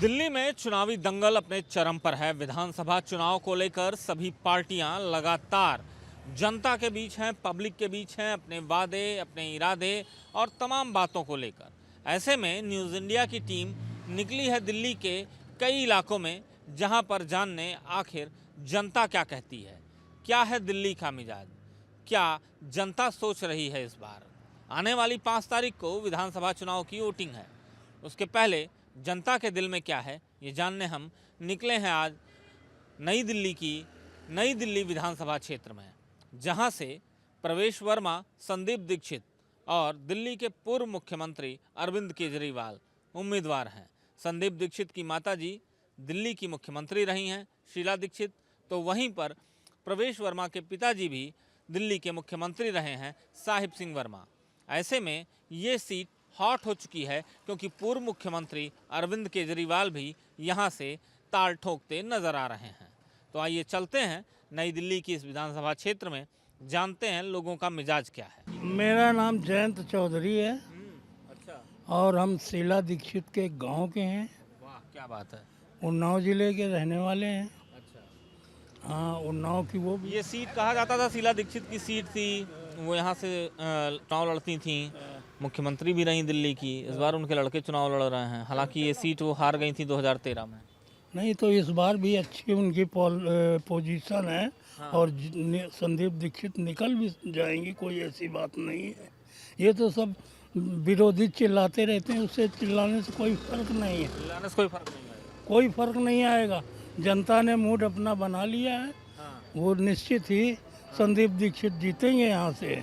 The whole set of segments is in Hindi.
दिल्ली में चुनावी दंगल अपने चरम पर है। विधानसभा चुनाव को लेकर सभी पार्टियां लगातार जनता के बीच हैं, पब्लिक के बीच हैं, अपने वादे, अपने इरादे और तमाम बातों को लेकर। ऐसे में न्यूज़ इंडिया की टीम निकली है दिल्ली के कई इलाकों में, जहां पर जानने आखिर जनता क्या कहती है, क्या है दिल्ली का मिजाज, क्या जनता सोच रही है। इस बार आने वाली 5 तारीख को विधानसभा चुनाव की वोटिंग है। उसके पहले जनता के दिल में क्या है, ये जानने हम निकले हैं आज नई दिल्ली विधानसभा क्षेत्र में, जहां से प्रवेश वर्मा, संदीप दीक्षित और दिल्ली के पूर्व मुख्यमंत्री अरविंद केजरीवाल उम्मीदवार हैं। संदीप दीक्षित की माताजी दिल्ली की मुख्यमंत्री रही हैं, शीला दीक्षित, तो वहीं पर प्रवेश वर्मा के पिताजी भी दिल्ली के मुख्यमंत्री रहे हैं, साहिब सिंह वर्मा। ऐसे में ये सीट हॉट हो चुकी है क्योंकि पूर्व मुख्यमंत्री अरविंद केजरीवाल भी यहाँ से ताल ठोकते नजर आ रहे हैं। तो आइए चलते हैं नई दिल्ली की इस विधानसभा क्षेत्र में, जानते हैं लोगों का मिजाज क्या है। मेरा नाम जयंत चौधरी है अच्छा, और हम शीला दीक्षित के गांव के हैं। वाह क्या बात है। उन्नाव जिले के रहने वाले हैं। अच्छा, हाँ, उन्नाव की वो ये सीट कहा जाता था शीला दीक्षित की सीट थी, वो यहाँ से चुनाव लड़ती थी, मुख्यमंत्री भी रही दिल्ली की। इस बार उनके लड़के चुनाव लड़ रहे हैं, हालांकि ये सीट वो हार गई थी 2013 में। नहीं, तो इस बार भी अच्छी उनकी पोजीशन है। हाँ। और संदीप दीक्षित निकल भी जाएंगी, कोई ऐसी बात नहीं है। ये तो सब विरोधी चिल्लाते रहते हैं, उससे चिल्लाने से कोई फर्क नहीं है। चिल्लाने से कोई फर्क नहीं आएगा। कोई फर्क नहीं आएगा। जनता ने मूड अपना बना लिया है। हाँ। वो निश्चित ही संदीप दीक्षित जीतेंगे यहाँ से।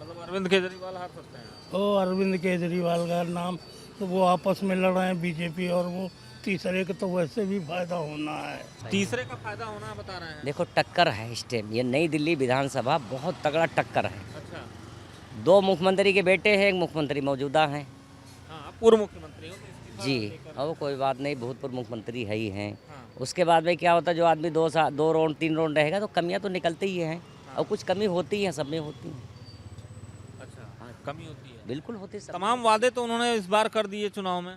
मतलब अरविंद केजरीवाल हार सकते हैं। ओ, अरविंद केजरीवाल का नाम तो वो आपस में लड़ रहे हैं, बीजेपी और वो। तीसरे का तो वैसे भी फायदा होना है। तीसरे का फायदा होना बता रहे हैं। देखो टक्कर है इस टाइम, ये नई दिल्ली विधानसभा बहुत तगड़ा टक्कर है। अच्छा, 2 मुख्यमंत्री के बेटे हैं, एक मुख्यमंत्री मौजूदा हैं। हाँ, पूर्व मुख्यमंत्री हो तो इस्तीफा जी, देकर- और कोई बात नहीं, भूतपूर्व मुख्यमंत्री है ही हैं। हाँ। उसके बाद में क्या होता है, जो आदमी 2 राउंड 3 राउंड रहेगा तो कमियां तो निकलती ही हैं। और कुछ कमी होती है, सब में होती है। अच्छा, कमी होती है। बिल्कुल होती है सब। तमाम वादे तो उन्होंने इस बार कर दिए चुनाव में।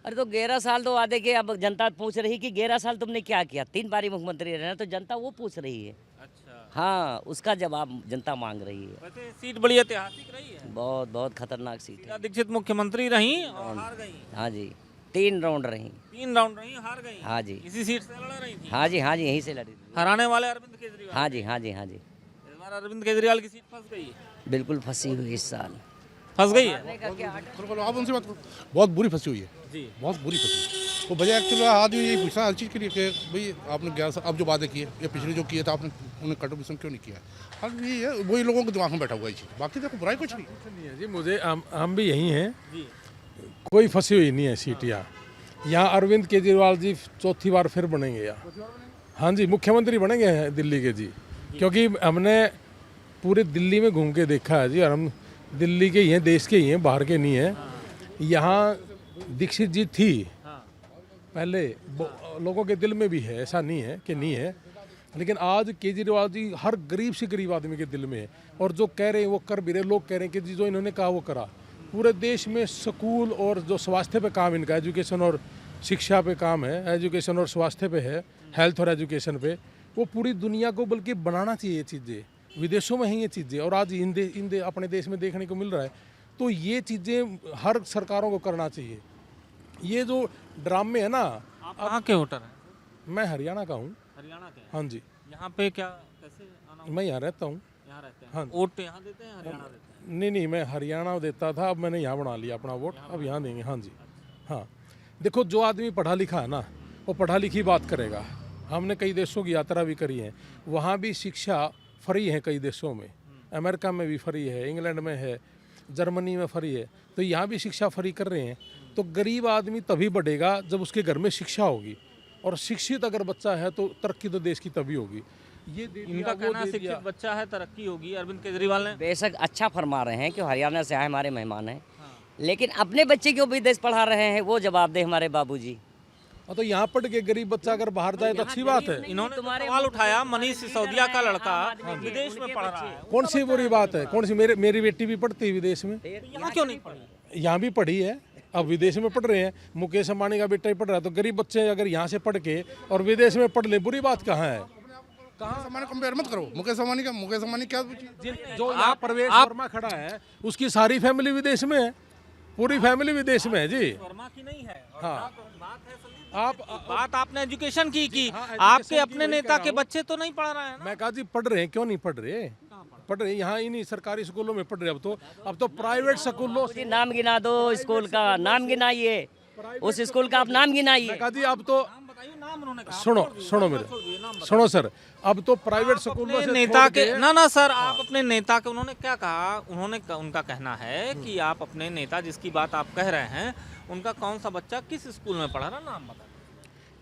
अरे तो 11 साल तो वादे के, अब जनता पूछ रही कि 11 साल तुमने क्या किया। 3 बारी मुख्यमंत्री रहना, तो जनता वो पूछ रही है। अच्छा, हाँ, उसका जवाब जनता मांग रही है। वैसे सीट बड़ी ऐतिहासिक रही है। बहुत बहुत खतरनाक सीट है। शीला दीक्षित मुख्यमंत्री रही और हार गई। हाँ जी, 3 राउंड रही। 3 राउंड रही, हार गई। हाँ जी। इसी सीट से लड़ रही थी। हाँ जी, हाँ जी, यहीं से लड़ी थी। हराने वाले अरविंद केजरीवाल। हाँ जी, हाँ जी, हाँ जी, इस बार अरविंद केजरीवाल की सीट फंस गई है। बिल्कुल फंसी हुई इस साल। फंस गई है बिल्कुल, आप उनसे बात करो। बहुत बुरी फंसी हुई है जी। बहुत बुरी फंसी। वो वजह एक्चुअली आदमी यही पूछना हर चीज़ के लिए कि भाई आपने 11 साल अब जो वादे किए या पिछले जो किए थे आपने उन्हें कंट्रीब्यूशन क्यों नहीं किया। अब ये है, वही लोगों के दिमाग में बैठा हुआ है चीज़। बाकी देखो बुराई कुछ नहीं नहीं है जी। मुझे हम भी यही हैं, जी। कोई फंसी हुई नहीं है सीट यहाँ अरविंद केजरीवाल जी 4थी बार फिर बनेंगे यहाँ। हाँ जी, मुख्यमंत्री बनेंगे हैं दिल्ली के जी, क्योंकि हमने पूरे दिल्ली में घूम के देखा है जी, और हम दिल्ली के ही हैं, देश के ही हैं, बाहर के नहीं हैं। यहाँ दीक्षित जी थी पहले, लोगों के दिल में भी है, ऐसा नहीं है कि नहीं है, लेकिन आज केजरीवाल जी हर गरीब से गरीब आदमी के दिल में है। और जो कह रहे हैं वो कर भी रहे। लोग कह रहे हैं कि जी जो इन्होंने कहा वो करा। पूरे देश में स्कूल और जो स्वास्थ्य पे काम इनका, एजुकेशन और शिक्षा पे काम है, एजुकेशन और स्वास्थ्य पे है, हेल्थ और एजुकेशन पे, वो पूरी दुनिया को बल्कि बनाना चाहिए ये चीज़ें। विदेशों में हैं ये चीज़ें और आज अपने देश में देखने को मिल रहा है। तो ये चीज़ें हर सरकारों को करना चाहिए। ये जो ड्रामे है ना। आप कहाँ के वोटर हैं? मैं हरियाणा का हूँ। हरियाणा के हैं। हाँ जी, यहाँ पे क्या कैसे आना? मैं यहाँ रहता हूँ। यहाँ रहते हैं। हाँ। वोट यहाँ देते हैं, हरियाणा देते हैं। नहीं, मैं हरियाणा देता था, अब मैंने यहाँ बना लिया अपना वोट, अब यहाँ देंगे। हाँ जी, हाँ। देखो, जो आदमी पढ़ा लिखा है ना, वो पढ़ा लिखी बात करेगा। हमने कई देशों की यात्रा भी करी है, वहाँ भी शिक्षा फ्री है कई देशों में। अमेरिका में भी फ्री है, इंग्लैंड में है, जर्मनी में फ्री है, तो यहाँ भी शिक्षा फ्री कर रहे हैं। तो गरीब आदमी तभी बढ़ेगा जब उसके घर में शिक्षा होगी, और शिक्षित अगर बच्चा है तो तरक्की तो देश की तभी होगी। ये दे दिया, इनका वो कहना दे शिक्षित दिया। बच्चा है, तरक्की होगी। अरविंद केजरीवाल ने बेशक अच्छा फरमा रहे हैं कि हरियाणा से आए हमारे मेहमान हैं, लेकिन अपने बच्चे को विदेश पढ़ा रहे हैं, वो जवाब दे हमारे बाबूजी। हाँ, तो यहाँ पढ़ के गरीब बच्चा अगर बाहर जाए तो अच्छी बात है। इन्होंने जो सवाल उठाया, मनीष सिसोदिया का लड़का विदेश में पढ़ रहा है, कौन सी बुरी बात है? कौन सी? मेरी बेटी भी पढ़ती है विदेश में। यहाँ क्यों नहीं पढ़ी? यहाँ भी पढ़ी है, अब विदेश में पढ़ रहे हैं, मुकेश अंबानी का बेटा ही पढ़ रहा है, तो गरीब बच्चे अगर यहाँ से पढ़ के और विदेश में पढ़ ले, बुरी बात कहाँ है? मुकेश अंबानी कंपेयर मत करो। मुकेश अंबानी क्या जो यहाँ प्रवेश वर्मा खड़ा है उसकी सारी फैमिली विदेश में है, पूरी फैमिली विदेश में है जी। वर्मा की नहीं है। और हाँ। बात है संदीप, आप बात आपने एजुकेशन की हाँ, आपके education अपने की नेता वही के कह रहा बच्चे तो नहीं पढ़ रहे हैं ना। मैं कहा जी पढ़ रहे हैं, क्यों नहीं पढ़ रहे? पढ़ रहे हैं यहाँ इन्हीं सरकारी स्कूलों में पढ़ रहे हैं। अब तो प्राइवेट स्कूलों से जी नाम गिना दो, स्कूल का नाम गिनाइए, उस स्कूल का आप नाम गिनाइए। मैं कहा जी अब तो नाम बताइए, नाम उन्होंने कहा। सुनो मेरे, सुनो सर, अब तो प्राइवेट स्कूलों अपने से नेता छोड़ के ना सर, आप अपने नेता के, उन्होंने क्या कहा, उनका कहना है कि आप अपने नेता जिसकी बात आप कह रहे हैं उनका कौन सा बच्चा किस स्कूल में पढ़ा रहा, नाम बता।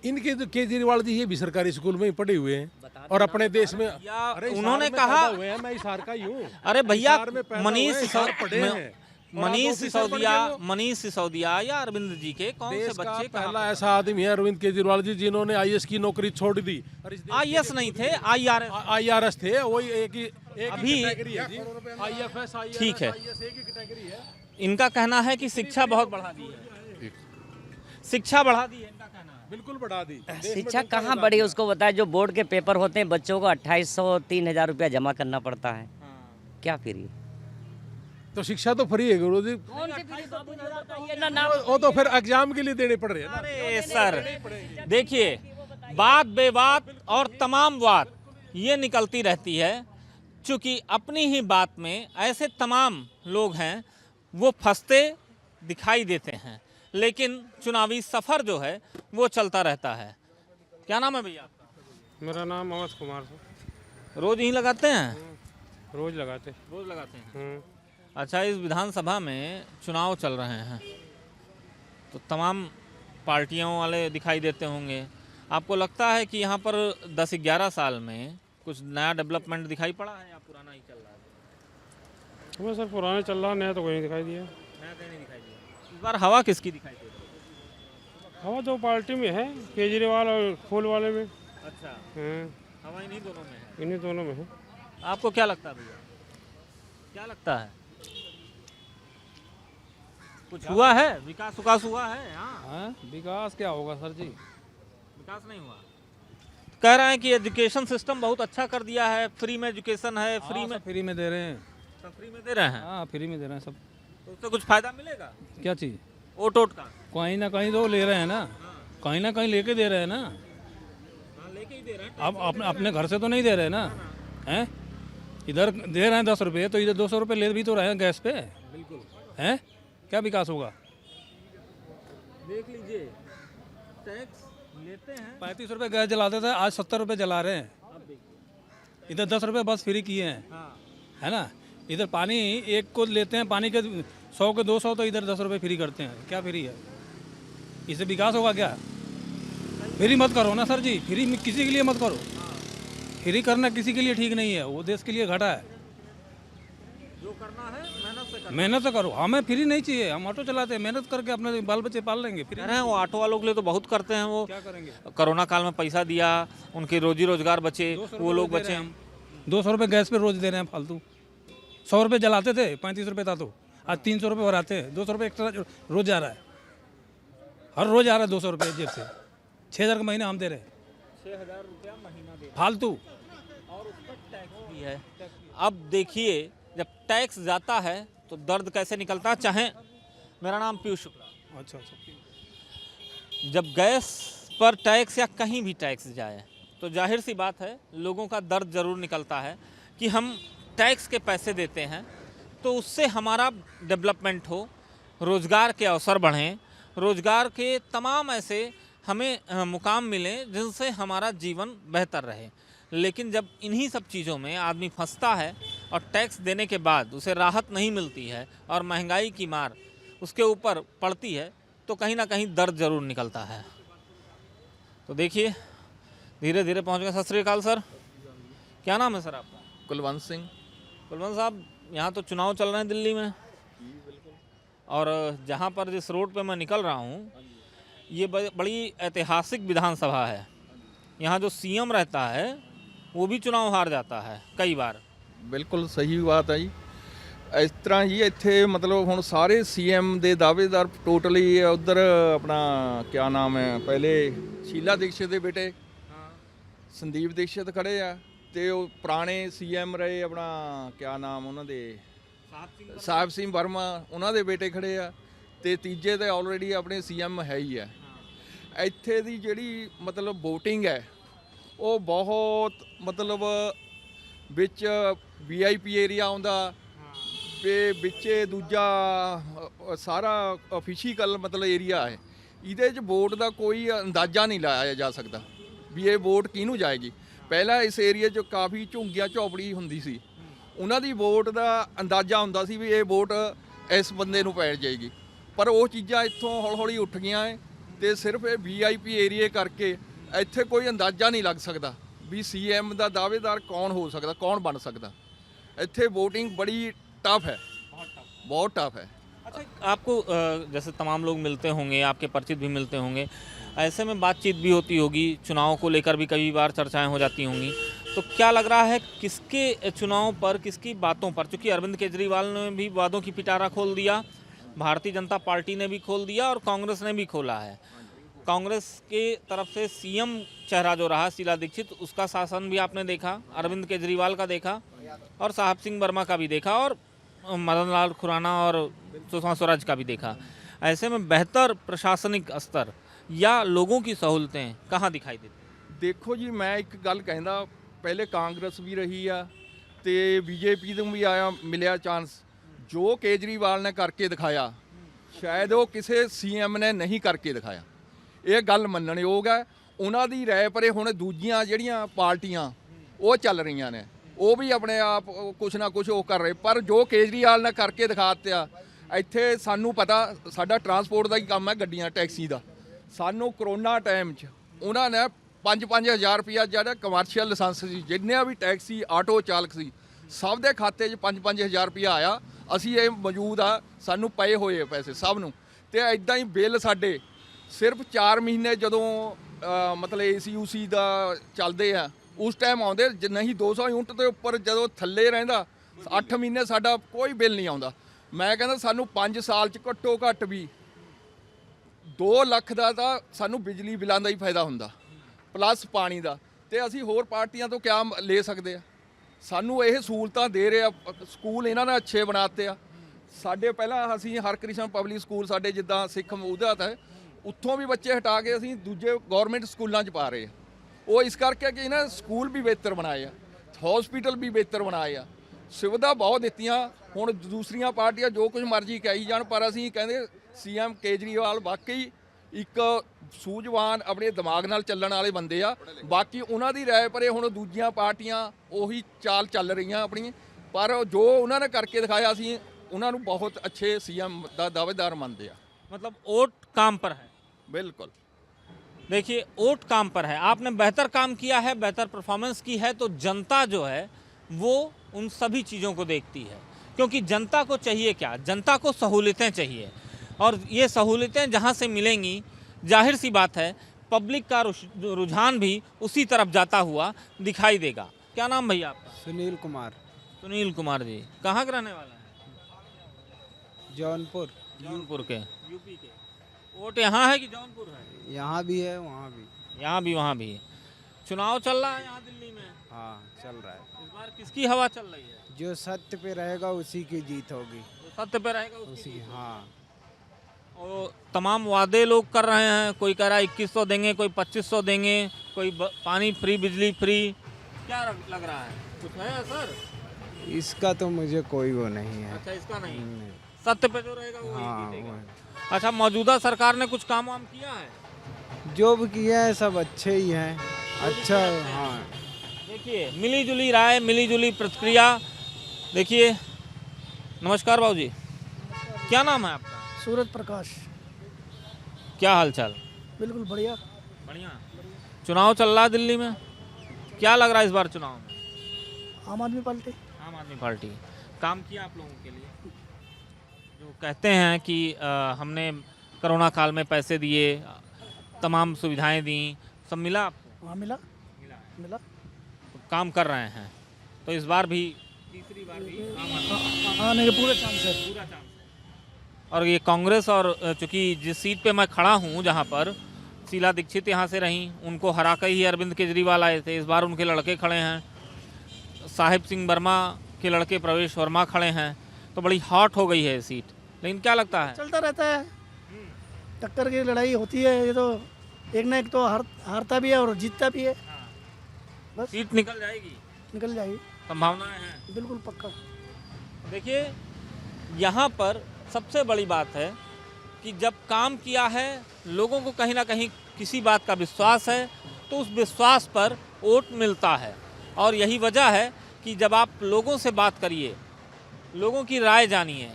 इनके जो केजरीवाल जी ये भी सरकारी स्कूल में ही पढ़े हुए हैं और अपने देश में अरे उन्होंने हिसार में कहा- पैदा हुए हैं, मैं हिसार का ही हूँ। अरे भैया, हिसार में पैदा मनीष हुए हैं, हिसार पढ़े हैं। मनीष सिसोदिया या अरविंद जी के कौन से देश का बच्चे पहला ऐसा आदमी है अरविंद केजरीवाल जी जिन्होंने आईएएस की नौकरी छोड़ दी। आईएएस नहीं थे, IRS। आईआरएस थे, वही एक ही अभी- कैटेगरी है जी। IFS, IRS, ठीक है। IAS एक ही कैटेगरी है। इनका कहना है कि शिक्षा बहुत बढ़ा दी है, शिक्षा बढ़ा दी है, इनका कहना है। बिल्कुल बढ़ा दी। शिक्षा कहाँ बढ़ी उसको बताए। जो बोर्ड के पेपर होते हैं बच्चों को 2800 3000 रुपया जमा करना पड़ता है, क्या फ्री? तो शिक्षा तो फ्री है गुरु जी, ना नाम वो तो फिर एग्जाम के लिए देने पड़ रहे हैं ना। अरे सर देखिए, बात बेबात और तमाम बात ये निकलती रहती है, क्योंकि अपनी ही बात में ऐसे तमाम लोग हैं वो फंसते दिखाई देते हैं, लेकिन चुनावी सफ़र जो है वो चलता रहता है। क्या नाम है भैया आपका? मेरा नाम अवध कुमार है। रोज ही लगाते हैं? रोज लगाते। रोज लगाते हैं। अच्छा, इस विधानसभा में चुनाव चल रहे हैं तो तमाम पार्टियों वाले दिखाई देते होंगे। आपको लगता है कि यहाँ पर 10-11 साल में कुछ नया डेवलपमेंट दिखाई पड़ा है या पुराना ही चल रहा है? हमें सर पुराने चल रहा, नया तो कोई नहीं दिखाई दिया। नया कहीं नहीं दिखाई दिया। इस बार हवा किसकी दिखाई दे रही है? हवा दो पार्टी में है, केजरीवाल और फूल वाले में। अच्छा, हाँ, हवा इन्हीं दोनों में है। इन्हीं दोनों में है। आपको क्या लगता है भैया, क्या लगता है? कुछ हुआ है, विकास हुआ है यहाँ? हाँ, विकास क्या होगा सर जी? विकास नहीं हुआ। कह रहे हैं कि एजुकेशन सिस्टम बहुत अच्छा कर दिया है, फ्री में एजुकेशन है, फ्री में फ्री में दे रहे हैं। सब फ्री में दे रहे हैं। हाँ, फ्री में दे रहे हैं सब। तो उससे कुछ फायदा मिलेगा? क्या चीज़? वोट का कहीं ना कहीं तो ले रहे हैं ना, कहीं ना कहीं लेके दे रहे हैं ना। लेके ही दे रहे हैं। अब अपने घर से तो नहीं दे रहे ना, हैं? इधर दे रहे हैं 10 रुपये, तो इधर 200 रुपये ले भी तो रहे हैं गैस पे। बिल्कुल। हैं? क्या विकास होगा? देख लीजिए, टैक्स लेते हैं। 35 रुपये गैस जलाते थे, आज 70 रुपये जला रहे हैं। इधर 10 रुपये बस फ्री किए हैं, है ना। इधर पानी एक को लेते हैं, पानी के 100 के 200, तो इधर 10 रुपये फ्री करते हैं। क्या फ्री है? इससे विकास होगा क्या? फ्री मत करो ना सर जी, फ्री किसी के लिए मत करो। फ्री करना किसी के लिए ठीक नहीं है, वो देश के लिए घाटा है। जो करना है मेहनत से मेहनत से करो, हमें फ्री नहीं चाहिए। हम ऑटो चलाते हैं, मेहनत करके अपने बाल बच्चे पाल लेंगे। फ्री कह रहे हैं वो ऑटो वालों के लिए तो बहुत करते हैं, वो क्या करेंगे? कोरोना काल में पैसा दिया, उनके रोजी रोजगार बचे, वो लोग बचे। 200 रुपये गैस पे रोज दे रहे हैं फालतू। 100 रुपये जलाते थे, 35 रुपये था, तो आज 300 रुपये भराते हैं। 200 रुपये एक्स्ट्रा रोज जा रहा है, हर रोज आ रहा है 200 रुपये जेब से। 6000 का महीना हम दे रहे हैं, 6000 रुपया महीना दे, फालतू। और उस पर टैक्स भी है। अब देखिए, जब टैक्स जाता है तो दर्द कैसे निकलता है। चाहे, मेरा नाम पीयूष शुक्ला। अच्छा अच्छा। जब गैस पर टैक्स या कहीं भी टैक्स जाए तो जाहिर सी बात है लोगों का दर्द ज़रूर निकलता है कि हम टैक्स के पैसे देते हैं तो उससे हमारा डेवलपमेंट हो, रोज़गार के अवसर बढ़ें, रोज़गार के तमाम ऐसे हमें मुकाम मिलें जिनसे हमारा जीवन बेहतर रहे। लेकिन जब इन्हीं सब चीज़ों में आदमी फंसता है और टैक्स देने के बाद उसे राहत नहीं मिलती है और महंगाई की मार उसके ऊपर पड़ती है तो कहीं ना कहीं दर्द ज़रूर निकलता है। तो देखिए, धीरे धीरे पहुंच गए। सत श्री अकाल सर, क्या नाम है सर आपका? कुलवंत सिंह। कुलवंत साहब, यहाँ तो चुनाव चल रहे हैं दिल्ली में, और जहाँ पर जिस रोड पे मैं निकल रहा हूँ ये बड़ी ऐतिहासिक विधानसभा है। यहाँ जो सीएम रहता है वो भी चुनाव हार जाता है कई बार। बिल्कुल सही बात है जी। ਇਸ ਤਰ੍ਹਾਂ ਹੀ ਇੱਥੇ ਮਤਲਬ ਹੁਣ ਸਾਰੇ ਸੀਐਮ ਦੇ ਦਾਅਵੇਦਾਰ ਟੋਟਲੀ ਉਧਰ ਆਪਣਾ ਕਿਆ ਨਾਮ ਹੈ ਪਹਿਲੇ ਸ਼ੀਲਾ ਦੀਕਸ਼ਿਤ ਦੇ ਬੇਟੇ ਸੰਦੀਪ ਦੀਕਸ਼ਿਤ ਖੜੇ ਆ ਤੇ ਉਹ ਪੁਰਾਣੇ ਸੀਐਮ ਰਹੇ ਆਪਣਾ ਕਿਆ ਨਾਮ ਉਹਨਾਂ ਦੇ ਸਾਹਿਬ ਸਿੰਘ ਵਰਮਾ ਉਹਨਾਂ ਦੇ ਬੇਟੇ ਖੜੇ ਆ ਤੇ ਤੀਜੇ ਤੇ ਆਲਰੇਡੀ ਆਪਣੇ ਸੀਐਮ ਹੈ ਹੀ ਆ। ਇੱਥੇ ਦੀ ਜਿਹੜੀ ਮਤਲਬ VOTING ਹੈ ਉਹ ਬਹੁਤ ਮਤਲਬ ਵਿੱਚ VIP ਏਰੀਆ ਆਉਂਦਾ ਤੇ ਵਿੱਚੇ ਦੂਜਾ ਸਾਰਾ ਅਫੀਸ਼ੀਅਲ ਮਤਲਬ ਏਰੀਆ ਹੈ। ਇਹਦੇ 'ਚ ਵੋਟ ਦਾ ਕੋਈ ਅੰਦਾਜ਼ਾ ਨਹੀਂ ਲਾਇਆ ਜਾ ਸਕਦਾ ਵੀ ਇਹ ਵੋਟ ਕਿਹਨੂੰ ਜਾਏਗੀ। ਪਹਿਲਾਂ ਇਸ ਏਰੀਆ 'ਚ ਕਾਫੀ ਝੁੰਗੀਆਂ ਝੌਪੜੀ ਹੁੰਦੀ ਸੀ, ਉਹਨਾਂ ਦੀ ਵੋਟ ਦਾ ਅੰਦਾਜ਼ਾ ਹੁੰਦਾ ਸੀ ਵੀ ਇਹ ਵੋਟ ਇਸ ਬੰਦੇ ਨੂੰ ਪੈ ਜਾਏਗੀ, ਪਰ ਉਹ ਚੀਜ਼ਾਂ ਇੱਥੋਂ ਹੌਲੀ ਹੌਲੀ ਉੱਠ ਗਈਆਂ ਹੈ ਤੇ ਸਿਰਫ ਇਹ VIP ਏਰੀਏ ਕਰਕੇ ਇੱਥੇ ਕੋਈ ਅੰਦਾਜ਼ਾ ਨਹੀਂ ਲੱਗ ਸਕਦਾ ਵੀ CM ਦਾ ਦਾਅਵੇਦਾਰ ਕੌਣ ਹੋ ਸਕਦਾ, ਕੌਣ बन सकता। ਇੱਥੇ VOTING बड़ी टफ है, बहुत टफ है। अच्छा, आपको जैसे तमाम लोग मिलते होंगे, आपके परिचित भी मिलते होंगे, ऐसे में बातचीत भी होती होगी, चुनाव को लेकर भी कई बार चर्चाएं हो जाती होंगी, तो क्या लग रहा है किसके चुनाव पर, किसकी बातों पर, चूँकि अरविंद केजरीवाल ने भी वादों की पिटारा खोल दिया, भारतीय जनता पार्टी ने भी खोल दिया और कांग्रेस ने भी खोला है। कांग्रेस के तरफ से CM चेहरा जो रहा शीला दीक्षित, उसका शासन भी आपने देखा, अरविंद केजरीवाल का देखा और साहब सिंह वर्मा का भी देखा और मदन लाल खुराना और सुषमा स्वराज का भी देखा। ऐसे में बेहतर प्रशासनिक स्तर या लोगों की सहूलतें कहाँ दिखाई देती? ਦੇਖੋ ਜੀ ਮੈਂ ਇੱਕ ਗੱਲ ਕਹਿੰਦਾ, ਪਹਿਲੇ ਕਾਂਗਰਸ ਵੀ ਰਹੀ ਆ ਤੇ BJP ਨੂੰ ਵੀ ਆਇਆ ਮਿਲਿਆ ਚਾਂਸ। ਜੋ ਕੇਜਰੀਵਾਲ ਨੇ ਕਰਕੇ ਦਿਖਾਇਆ ਸ਼ਾਇਦ ਉਹ ਕਿਸੇ CM ਨੇ ਨਹੀਂ ਕਰਕੇ ਦਿਖਾਇਆ, ਇਹ ਗੱਲ ਮੰਨਣਯੋਗ ਹੈ। ਉਹਨਾਂ ਦੀ ਰਾਏ ਪਰੇ ਹੁਣ ਦੂਜੀਆਂ ਜਿਹੜੀਆਂ ਪਾਰਟੀਆਂ ਉਹ ਚੱਲ ਰਹੀਆਂ ਨੇ, ਉਹ ਵੀ ਆਪਣੇ ਆਪ ਕੁਛ ਨਾ ਕੁਛ ਉਹ ਕਰ ਰਹੇ, ਪਰ ਜੋ ਕੇਜਰੀਵਾਲ ਨੇ ਕਰਕੇ ਦਿਖਾ ਦਿੱਤਾ। ਇੱਥੇ ਸਾਨੂੰ ਪਤਾ ਸਾਡਾ ਟਰਾਂਸਪੋਰਟ ਦਾ ਹੀ ਕੰਮ ਹੈ, ਗੱਡੀਆਂ ਟੈਕਸੀ ਦਾ। ਸਾਨੂੰ ਕਰੋਨਾ ਟਾਈਮ 'ਚ ਉਹਨਾਂ ਨੇ 5-5 ਹਜ਼ਾਰ ਰੁਪਇਆ ਜਿਹੜਾ ਕਮਰਸ਼ੀਅਲ ਲਾਇਸੈਂਸ ਸੀ, ਜਿੰਨੇ ਵੀ ਟੈਕਸੀ ਆਟੋ ਚਾਲਕ ਸੀ ਸਭ ਦੇ ਖਾਤੇ 'ਚ 5-5 ਹਜ਼ਾਰ ਰੁਪਇਆ ਆਇਆ। ਅਸੀਂ ਇਹ ਮੌਜੂਦ ਆ, ਸਾਨੂੰ ਪਏ ਹੋਏ ਪੈਸੇ ਸਭ ਨੂੰ। ਤੇ ਐਦਾਂ ਹੀ ਬਿੱਲ ਸਾਡੇ ਸਿਰਫ 4 ਮਹੀਨੇ ਜਦੋਂ ਮਤਲਬ AC ਦਾ ਚੱਲਦੇ ਆ ਉਸ ਟਾਈਮ ਆਉਂਦੇ, ਨਹੀਂ 200 ਯੂਨਿਟ ਦੇ ਉੱਪਰ ਜਦੋਂ ਥੱਲੇ ਰਹਿੰਦਾ 8 ਮਹੀਨੇ ਸਾਡਾ ਕੋਈ ਬਿੱਲ ਨਹੀਂ ਆਉਂਦਾ। ਮੈਂ ਕਹਿੰਦਾ ਸਾਨੂੰ 5 ਸਾਲ 'ਚ ਘੱਟੋ ਘੱਟ ਵੀ 2 ਲੱਖ ਦਾ ਤਾਂ ਸਾਨੂੰ ਬਿਜਲੀ ਬਿੱਲਾਂ ਦਾ ਹੀ ਫਾਇਦਾ ਹੁੰਦਾ, ਪਲੱਸ ਪਾਣੀ ਦਾ। ਤੇ ਅਸੀਂ ਹੋਰ ਪਾਰਟੀਆਂ ਤੋਂ ਕਿਆ ਲੈ ਸਕਦੇ ਆ? ਸਾਨੂੰ ਇਹ ਸਹੂਲਤਾਂ ਦੇ ਰਹੇ ਆ, ਸਕੂਲ ਇਹਨਾਂ ਨੇ ਅੱਛੇ ਬਣਾਤੇ ਆ ਸਾਡੇ। ਪਹਿਲਾਂ ਅਸੀਂ ਹਰਕ੍ਰਿਸ਼ਨ ਪਬਲਿਕ ਸਕੂਲ ਸਾਡੇ ਜਿੱਦਾਂ ਸਿੱਖ ਮੂਦਾਤ ਹੈ, ਉੱਥੋਂ ਵੀ ਬੱਚੇ ਹਟਾ ਕੇ ਅਸੀਂ ਦੂਜੇ ਗਵਰਨਮੈਂਟ ਸਕੂਲਾਂ 'ਚ ਪਾ ਰਹੇ ਆ। ਉਹ ਇਸ ਕਰਕੇ ਕਿ ਇਹਨਾਂ ਸਕੂਲ ਵੀ ਬਿਹਤਰ ਬਣਾਏ ਆ, ਹਸਪੀਟਲ ਵੀ ਬਿਹਤਰ ਬਣਾਏ ਆ, ਸੁਵਿਧਾ ਬਹੁਤ ਦਿੱਤੀਆਂ। ਹੁਣ ਦੂਸਰੀਆਂ ਪਾਰਟੀਆਂ ਜੋ ਕੁਝ ਮਰਜ਼ੀ ਕਹੀ ਜਾਣ, ਪਰ ਅਸੀਂ ਕਹਿੰਦੇ CM ਕੇਜਰੀਵਾਲ ਵਾਕਈ ਇੱਕ ਸੂਝਵਾਨ ਆਪਣੇ ਦਿਮਾਗ ਨਾਲ ਚੱਲਣ ਵਾਲੇ ਬੰਦੇ ਆ। ਬਾਕੀ ਉਹਨਾਂ ਦੀ ਰਾਏ ਪਰੇ ਹੁਣ ਦੂਜੀਆਂ ਪਾਰਟੀਆਂ ਉਹੀ ਚਾਲ ਚੱਲ ਰਹੀਆਂ ਆਪਣੀ, ਪਰ ਜੋ ਉਹਨਾਂ ਨੇ ਕਰਕੇ ਦਿਖਾਇਆ ਅਸੀਂ ਉਹਨਾਂ ਨੂੰ ਬਹੁਤ ਅੱਛੇ CM ਦਾ ਦਾਅਵੇਦਾਰ ਮੰਨਦੇ ਆ। मतलब वोट काम पर है। बिल्कुल, देखिए वोट काम पर है, आपने बेहतर काम किया है, बेहतर परफॉर्मेंस की है, तो जनता जो है वो उन सभी चीज़ों को देखती है, क्योंकि जनता को चाहिए क्या? जनता को सहूलतें चाहिए, और ये सहूलतें जहाँ से मिलेंगी जाहिर सी बात है पब्लिक का रुझान भी उसी तरफ जाता हुआ दिखाई देगा। क्या नाम भैया आपका? सुनील कुमार, सुनील कुमार जी, कहाँ के रहने वाले हैं? जौनपुर। जौनपुर के, यूपी के। वोट यहाँ है कि जौनपुर है? यहाँ भी है, वहाँ भी। यहाँ भी वहाँ भी। चुनाव चल रहा है यहाँ दिल्ली में, हाँ चल रहा है। इस बार किसकी हवा चल रही है? जो सत्य पे रहेगा उसी की जीत होगी। जो सत्य पे रहेगा उसकी उसी जीत होगी। हाँ। और तमाम वादे लोग कर रहे हैं, कोई कह रहा है 2100 देंगे, कोई 2500 देंगे, कोई पानी फ्री, बिजली फ्री। क्या लग रहा है, कुछ है सर? इसका तो मुझे कोई वो नहीं है। अच्छा, इसका नहीं, सत्य पे जो रहेगा वो हाँ जीतेगा। वो अच्छा, मौजूदा सरकार ने कुछ काम वाम किया है? जो भी किया है सब अच्छे ही हैं। अच्छा, हाँ। देखिए मिली जुली राय, मिली जुली प्रतिक्रिया। देखिए, नमस्कार बाबू जी, क्या नाम है आपका? सूरज प्रकाश। क्या हाल चाल? बिल्कुल बढ़िया। बढ़िया। चुनाव चल रहा है दिल्ली में, क्या लग रहा है इस बार चुनाव में? आम आदमी पार्टी। आम आदमी पार्टी काम किया आप लोगों के लिए? जो कहते हैं कि हमने कोरोना काल में पैसे दिए, तमाम सुविधाएं दी, सब मिला आपको? हाँ मिला। तो काम कर रहे हैं, तो इस बार भी तीसरी बार भी आने के पूरे चांस है। पूरा चांस है। और ये कांग्रेस और चूंकि जिस सीट पे मैं खड़ा हूँ जहाँ पर शीला दीक्षित यहाँ से रहीं, उनको हरा कर ही अरविंद केजरीवाल आए थे। इस बार उनके लड़के खड़े हैं, साहिब सिंह वर्मा के लड़के प्रवेश वर्मा खड़े हैं, तो बड़ी हॉट हो गई है ये सीट। लेकिन क्या लगता है? चलता रहता है, टक्कर की लड़ाई होती है, ये तो एक ना एक तो हारता भी है और जीतता भी है। बस सीट निकल जाएगी, निकल जाएगी, संभावनाएं हैं। बिल्कुल पक्का। देखिए, यहाँ पर सबसे बड़ी बात है कि जब काम किया है, लोगों को कहीं ना कहीं किसी बात का विश्वास है, तो उस विश्वास पर वोट मिलता है। और यही वजह है कि जब आप लोगों से बात करिए, लोगों की राय जानिए,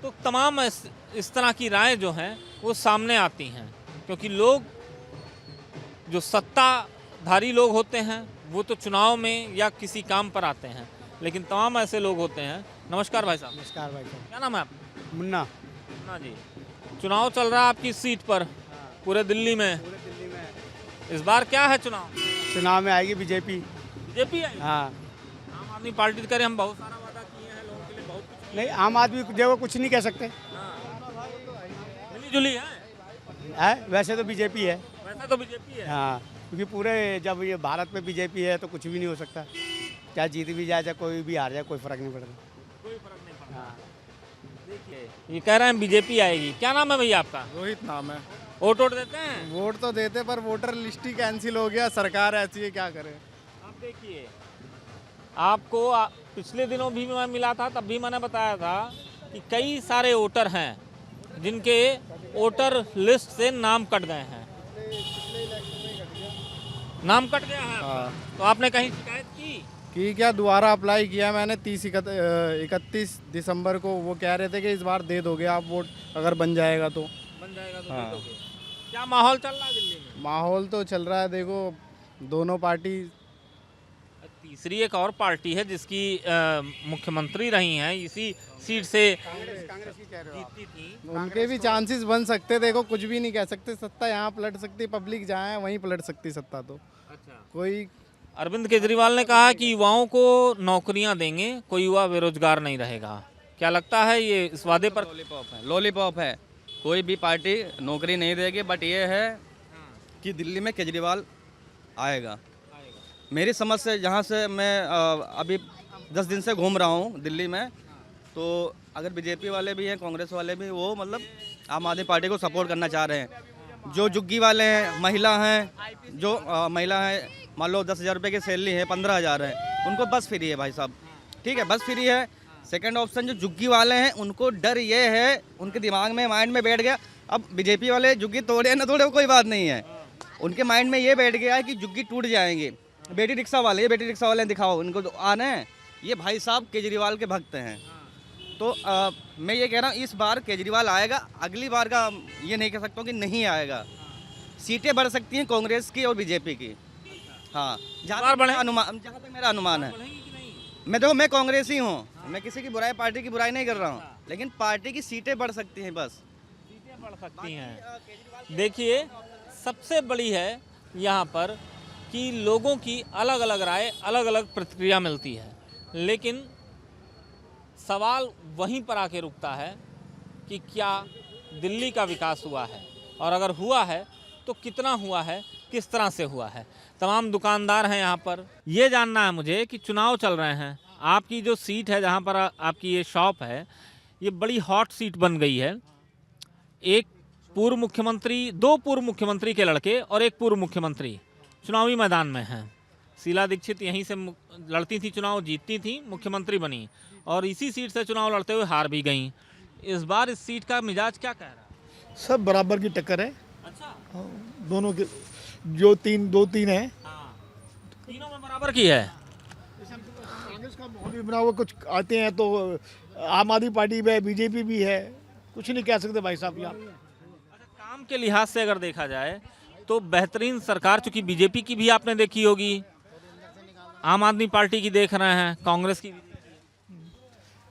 तो तमाम इस तरह की राय जो हैं वो सामने आती हैं। क्योंकि लोग, जो सत्ताधारी लोग होते हैं, वो तो चुनाव में या किसी काम पर आते हैं, लेकिन तमाम ऐसे लोग होते हैं। नमस्कार भाई साहब। नमस्कार भाई साहब। क्या नाम है आपका? मुन्ना। मुन्ना जी, चुनाव चल रहा है आपकी सीट पर पूरे दिल्ली में। इस बार क्या है चुनाव? चुनाव में आएगी बीजेपी। बीजेपी आई? हाँ। आम आदमी पार्टी तो करे हम बहुत सारा वादा किए हैं लोगों के लिए, बहुत कुछ। नहीं, आम आदमी देखो कुछ नहीं कह सकते मिली जुली है, वैसे तो बीजेपी है। वैसे तो बीजेपी है। हाँ, क्योंकि पूरे जब ये भारत में बीजेपी है तो कुछ भी नहीं हो सकता। चाहे जीत भी जाए, चाहे कोई भी हार जाए, कोई फर्क नहीं पड़ता। कोई फर्क नहीं पड़ता। हाँ। देखिए, ये कह रहे हैं बीजेपी आएगी। क्या नाम है भैया आपका? रोहित नाम है। वोट देते हैं? वोट तो देते, पर वोटर लिस्ट ही कैंसिल हो गया। सरकार ऐसी है, क्या करे। अब देखिए, आपको पिछले दिनों भी मैं मिला था, तब भी मैंने बताया था कि कई सारे वोटर हैं जिनके वोटर लिस्ट से नाम कट गए हैं। नाम कट गया है आपका? तो आपने कहीं शिकायत की? कि क्या दोबारा अप्लाई किया मैंने 31 दिसंबर को। वो कह रहे थे कि इस बार दे दोगे आप वोट, अगर बन जाएगा तो। बन जाएगा तो हाँ। दे दोगे। क्या माहौल चल रहा है दिल्ली में? माहौल तो चल रहा है, देखो दोनों पार्टी। तीसरी एक और पार्टी है जिसकी मुख्यमंत्री रही हैं, इसी सीट से जीती थी। उनके भी चांसेस बन सकते। देखो कुछ भी नहीं कह सकते। सत्ता यहाँ पलट सकती, पब्लिक जहाँ है वहीं पलट सकती सत्ता। तो अच्छा, कोई अरविंद केजरीवाल ने कहा कि युवाओं को नौकरियां देंगे, कोई युवा बेरोजगार नहीं रहेगा। क्या लगता है ये इस वादे पर? लॉलीपॉप है। कोई भी पार्टी नौकरी नहीं देगी, बट ये है कि दिल्ली में केजरीवाल आएगा। मेरी समझ से, जहाँ से मैं अभी 10 दिन से घूम रहा हूँ दिल्ली में, तो अगर बीजेपी वाले भी हैं, कांग्रेस वाले भी, वो मतलब आम आदमी पार्टी को सपोर्ट करना चाह रहे हैं। जो जुग्गी वाले हैं, महिला हैं, जो महिला हैं, मान लो 10,000 रुपये की सैलरी है, 15,000 है, उनको बस फ्री है भाई साहब। ठीक है, बस फ्री है। सेकंड ऑप्शन जो जुग्गी वाले हैं, उनको डर ये है, उनके दिमाग में, माइंड में बैठ गया। अब बीजेपी वाले जुग्गी तोड़े ना तोड़े, कोई बात नहीं है, उनके माइंड में ये बैठ गया है कि जुग्गी टूट जाएंगे। बेटी रिक्शा वाले, ये बेटी रिक्शा वाले दिखाओ, इनको तो आना है। ये भाई साहब केजरीवाल के भक्त हैं। तो मैं ये कह रहा हूँ, इस बार केजरीवाल आएगा। अगली बार का ये नहीं कह सकता हूँ कि नहीं आएगा। सीटें बढ़ सकती हैं कांग्रेस की और बीजेपी की। हाँ, जहाँ तक मेरा अनुमान है। मैं देखो, मैं कांग्रेस ही हूँ, मैं किसी की बुराई, पार्टी की बुराई नहीं कर रहा हूँ, लेकिन पार्टी की सीटें बढ़ सकती हैं, बस सीटें बढ़ सकती हैं। देखिए, सबसे बड़ी है यहाँ पर कि लोगों की अलग अलग राय, अलग अलग प्रतिक्रिया मिलती है, लेकिन सवाल वहीं पर आके रुकता है कि क्या दिल्ली का विकास हुआ है, और अगर हुआ है तो कितना हुआ है, किस तरह से हुआ है। तमाम दुकानदार हैं यहाँ पर। ये जानना है मुझे कि चुनाव चल रहे हैं, आपकी जो सीट है, जहाँ पर आपकी ये शॉप है, ये बड़ी हॉट सीट बन गई है। एक पूर्व मुख्यमंत्री, 2 पूर्व मुख्यमंत्री के लड़के और एक पूर्व मुख्यमंत्री चुनावी मैदान में हैं। शीला दीक्षित यहीं से लड़ती थी, चुनाव जीतती थी, मुख्यमंत्री बनी, और इसी सीट से चुनाव लड़ते हुए हार भी गईं। इस बार इस सीट का मिजाज क्या कह रहा है? सब बराबर की टक्कर है। अच्छा, दोनों के जो 2-3 है, तीनों में बराबर की है। कांग्रेस का माहौल भी बना हुआ, कुछ आते हैं तो आम आदमी पार्टी भी है, बीजेपी भी है, कुछ नहीं कह सकते भाई साहब यहाँ। अच्छा, काम के लिहाज से अगर देखा जाए तो बेहतरीन सरकार, चूंकि बीजेपी की भी आपने देखी होगी, आम आदमी पार्टी की देख रहे हैं, कांग्रेस की भी।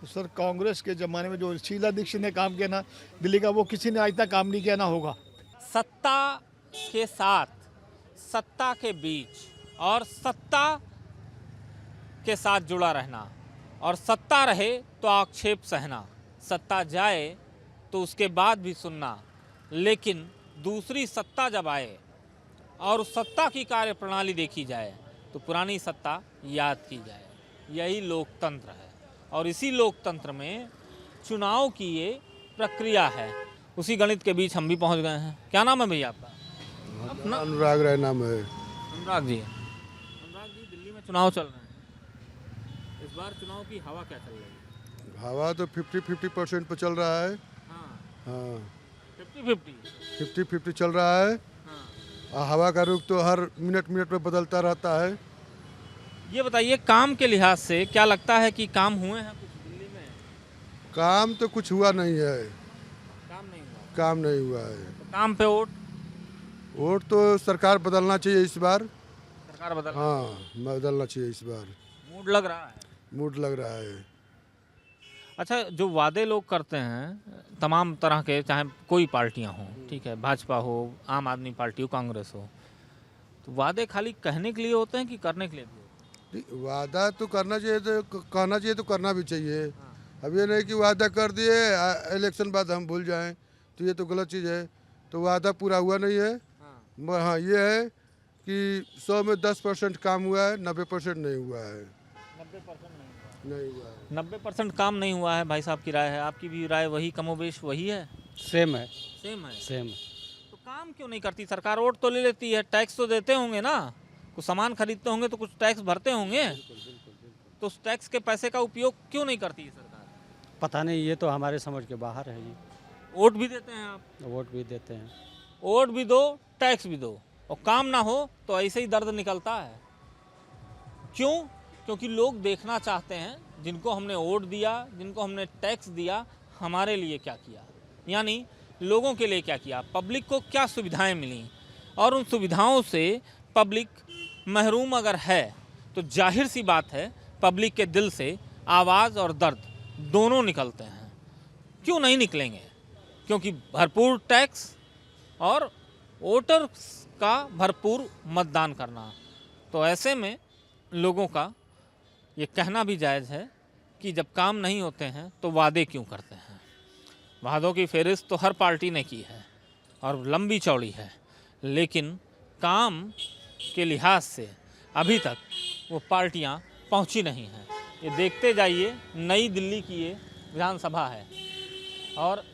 सर, कांग्रेस के ज़माने में जो शीला दीक्षित ने काम किया ना दिल्ली का, वो किसी ने आज तक काम नहीं किया ना होगा। सत्ता के साथ, सत्ता के बीच और सत्ता के साथ जुड़ा रहना, और सत्ता रहे तो आक्षेप सहना, सत्ता जाए तो उसके बाद भी सुनना, लेकिन दूसरी सत्ता जब आए और उस सत्ता की कार्य प्रणाली देखी जाए तो पुरानी सत्ता याद की जाए। यही लोकतंत्र है और इसी लोकतंत्र में चुनाव की ये प्रक्रिया है। उसी गणित के बीच हम भी पहुंच गए हैं। क्या नाम है भैया आपका? अनुराग राय नाम है। अनुराग जी, दिल्ली में चुनाव चल रहे हैं, इस बार चुनाव की हवा क्या चल रही है? हवा तो 50-50% पर चल रहा है। हाँ 50-50 चल रहा है। हवा का रुख तो हर मिनट में बदलता रहता है। ये बताइए, काम के लिहाज से क्या लगता है कि काम हुए हैं कुछ दिल्ली में? काम तो कुछ हुआ नहीं है। काम नहीं हुआ है। तो काम पे वोट तो सरकार बदलना चाहिए इस बार। सरकार बदलना चाहिए इस बार। मूड लग रहा है। अच्छा, जो वादे लोग करते हैं तमाम तरह के, चाहे कोई पार्टियां हों, ठीक है, भाजपा हो, आम आदमी पार्टी हो, कांग्रेस हो, तो वादे खाली कहने के लिए होते हैं कि करने के लिए भी होते हैं? वादा तो करना चाहिए, तो कहना चाहिए तो करना भी चाहिए। अब ये नहीं कि वादा कर दिए इलेक्शन बाद हम भूल जाएं, तो ये तो गलत चीज़ है। तो वादा पूरा हुआ नहीं है। हाँ, ये है कि 100 में 10% काम हुआ है, 90% नहीं हुआ है। 90% काम नहीं हुआ है। भाई साहब की राय है, आपकी भी राय वही, कमोबेश वही है? सेम है। तो काम क्यों नहीं करती सरकार? वोट तो ले लेती है, टैक्स तो देते होंगे ना, कुछ सामान खरीदते होंगे तो कुछ टैक्स भरते होंगे, तो उस टैक्स के पैसे का उपयोग क्यों नहीं करती है सरकार? पता नहीं, ये तो हमारे समझ के बाहर है। ये वोट भी देते हैं आप? वोट भी देते हैं। वोट भी दो, टैक्स भी दो, और काम ना हो तो ऐसे ही दर्द निकलता है। क्यों? क्योंकि लोग देखना चाहते हैं, जिनको हमने वोट दिया, जिनको हमने टैक्स दिया, हमारे लिए क्या किया, यानी लोगों के लिए क्या किया, पब्लिक को क्या सुविधाएं मिली, और उन सुविधाओं से पब्लिक महरूम अगर है तो जाहिर सी बात है पब्लिक के दिल से आवाज़ और दर्द दोनों निकलते हैं। क्यों नहीं निकलेंगे? क्योंकि भरपूर टैक्स और वोटर्स का भरपूर मतदान करना। तो ऐसे में लोगों का ये कहना भी जायज़ है कि जब काम नहीं होते हैं तो वादे क्यों करते हैं। वादों की फहरिस्त तो हर पार्टी ने की है और लंबी चौड़ी है, लेकिन काम के लिहाज से अभी तक वो पार्टियां पहुंची नहीं हैं। ये देखते जाइए, नई दिल्ली की ये विधानसभा है और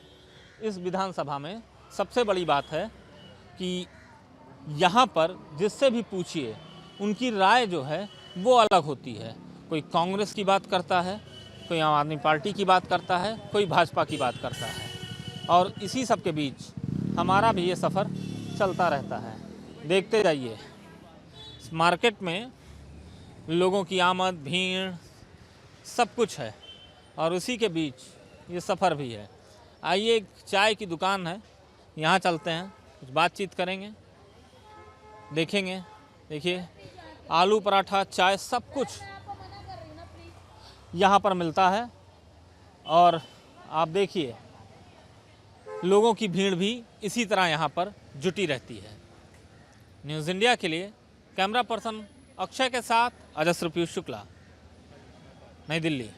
इस विधानसभा में सबसे बड़ी बात है कि यहाँ पर जिससे भी पूछिए उनकी राय जो है वो अलग होती है। कोई कांग्रेस की बात करता है, कोई आम आदमी पार्टी की बात करता है, कोई भाजपा की बात करता है, और इसी सब के बीच हमारा भी ये सफ़र चलता रहता है। देखते जाइए, मार्केट में लोगों की आमद, भीड़, सब कुछ है और उसी के बीच ये सफ़र भी है। आइए, एक चाय की दुकान है, यहाँ चलते हैं, कुछ बातचीत करेंगे, देखेंगे। देखिए, आलू पराठा, चाय, सब कुछ यहाँ पर मिलता है और आप देखिए लोगों की भीड़ भी इसी तरह यहाँ पर जुटी रहती है। न्यूज़ इंडिया के लिए कैमरा पर्सन अक्षय के साथ अजस्र पीयूष शुक्ला, नई दिल्ली।